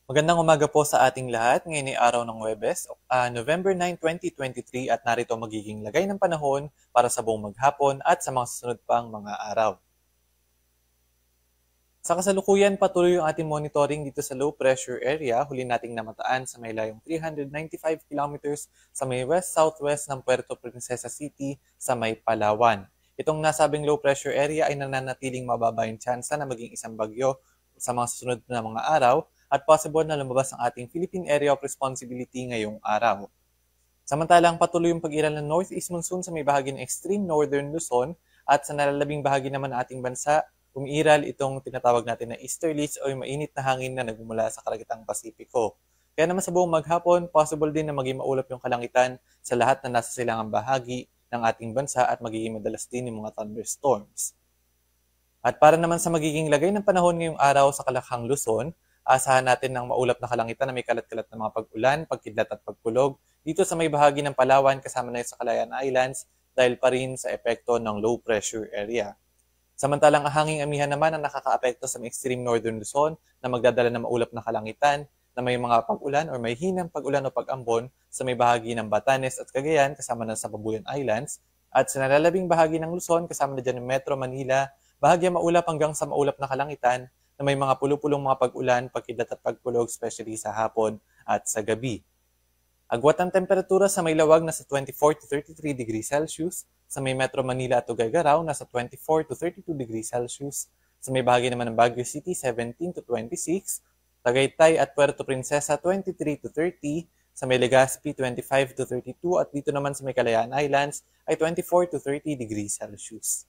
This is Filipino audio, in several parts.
Magandang umaga po sa ating lahat. Ngayon ay araw ng Huwebes, November 9, 2023 at narito magiging lagay ng panahon para sa buong maghapon at sa mga susunod pang mga araw. Sa kasalukuyan, patuloy yung ating monitoring dito sa low pressure area. Huli nating namataan sa may layong 395 kilometers sa may west-southwest ng Puerto Princesa City sa may Palawan. Itong nasabing low pressure area ay nananatiling mababa yung tsansa na maging isang bagyo sa mga susunod na mga araw at possible na lumabas ang ating Philippine Area of Responsibility ngayong araw. Samantalang patuloy yung pag-iral ng northeast monsoon sa may bahagi ng extreme northern Luzon at sa nalalabing bahagi naman ng ating bansa, umiiral itong tinatawag natin na easterlies o yung mainit na hangin na nagmumula sa karagatang Pasipiko. Kaya naman sa buong maghapon, possible din na maging maulap yung kalangitan sa lahat na nasa silangang bahagi ng ating bansa at magiging madalas din yung mga thunderstorms. At para naman sa magiging lagay ng panahon ngayong araw sa Kalakhang Luzon, asahan natin ng maulap na kalangitan na may kalat-kalat na mga pag-ulan, pagkidlat at pagkulog dito sa may bahagi ng Palawan kasama na sa Calayan Islands dahil pa rin sa epekto ng low pressure area. Samantalang ang hanging amihan naman ang nakakaapekto sa extreme northern Luzon na magdadala ng maulap na kalangitan na may mga pag-ulan o may hinang pag-ulan o pag-ambon sa may bahagi ng Batanes at Cagayan kasama na sa Babuyan Islands at sa nalalabing bahagi ng Luzon kasama na dyan ng Metro Manila, bahagi maulap hanggang sa maulap na kalangitan na may mga pulo-pulong mga pag-ulan, pagkidlat at pagkulog, especially sa hapon at sa gabi. Agwat ang temperatura sa may lawag nasa 24 to 33 degrees Celsius, sa may Metro Manila at Tuguegarao nasa 24 to 32 degrees Celsius, sa may bahagi naman ng Baguio City 17 to 26, Tagaytay at Puerto Princesa 23 to 30, sa may Legazpi 25 to 32 at dito naman sa may Calayan Islands ay 24 to 30 degrees Celsius.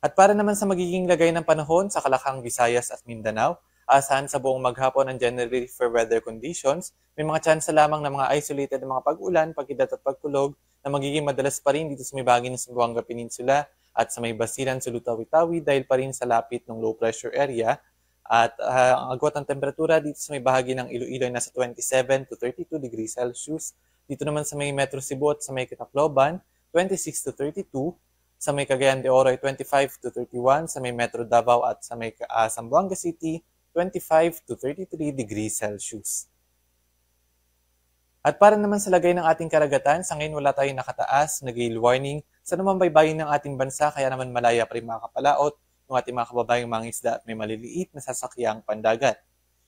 At para naman sa magiging lagay ng panahon sa Kalakhang, Visayas at Mindanao, asahan sa buong maghapon ang generally fair weather conditions, may mga tsansa lamang ng mga isolated na mga pag-ulan, pagkidlat at pagkulog na magiging madalas pa rin dito sa may bahagi ng Zamboanga Peninsula at sa may Basilan, Sulu-Tawi-Tawi dahil pa rin sa lapit ng low pressure area. At ang agwat ng temperatura dito sa may bahagi ng Iloilo ay nasa 27 to 32 degrees Celsius. Dito naman sa may Metro Cebu at sa may Kitacloban, 26 to 32. Sa may Cagayan de Oro ay 25 to 31, sa may Metro Davao at sa may Zamboanga City, 25 to 33 degrees Celsius. At para naman sa lagay ng ating karagatan, sa ngayon wala tayong nakataas na gale warning sa naman baybayin ng ating bansa, kaya naman malaya pa rin makakapalaot ng ating mga kababayang mga isda at may maliliit na sasakyang pandagat.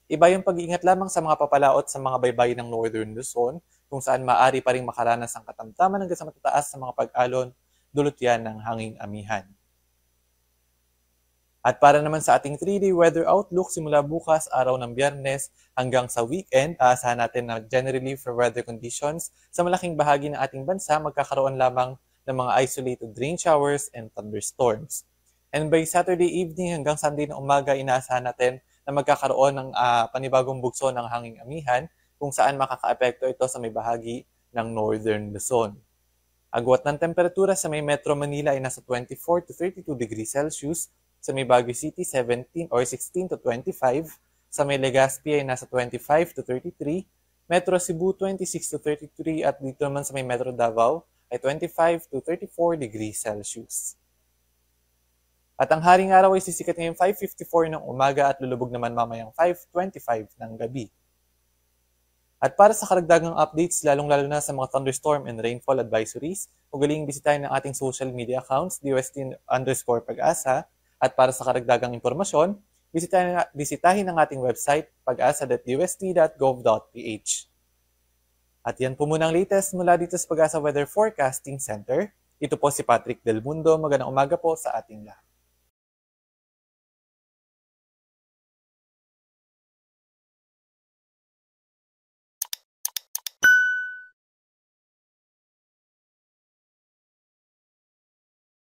Iba yung pag-iingat lamang sa mga papalaot sa mga baybayin ng Northern Luzon, kung saan maaari pa rin makaranas ang katamtaman hanggang sa matataas sa mga pag-alon, dulot yan ng hanging amihan. At para naman sa ating 3-day weather outlook, simula bukas, araw ng Biyernes, hanggang sa weekend, aasahan natin na generally for weather conditions sa malaking bahagi ng ating bansa, magkakaroon lamang ng mga isolated rain showers and thunderstorms. And by Saturday evening hanggang Sunday na umaga, inaasahan natin na magkakaroon ng panibagong bugso ng hanging amihan kung saan makakaapekto ito sa may bahagi ng Northern Luzon. Agwat ng temperatura sa may Metro Manila ay nasa 24 to 32 degrees Celsius, sa may Baguio City 17 or 16 to 25, sa may Legazpi ay nasa 25 to 33, Metro Cebu 26 to 33 at dito naman sa may Metro Davao ay 25 to 34 degrees Celsius. At ang haring araw ay sisikat ngayong 5:54 ng umaga at lulubog naman mamayang 5:25 ng gabi. At para sa karagdagang updates, lalong-lalo na sa mga thunderstorm and rainfall advisories, ugaling bisitahin ng ating social media accounts, DOST_Pag-asa, at para sa karagdagang impormasyon, bisitahin ang ating website, pag-asa.dost.gov.ph. At yan po muna ang latest mula dito sa Pag-asa Weather Forecasting Center. Ito po si Patrick Del Mundo. Magandang umaga po sa ating lahat.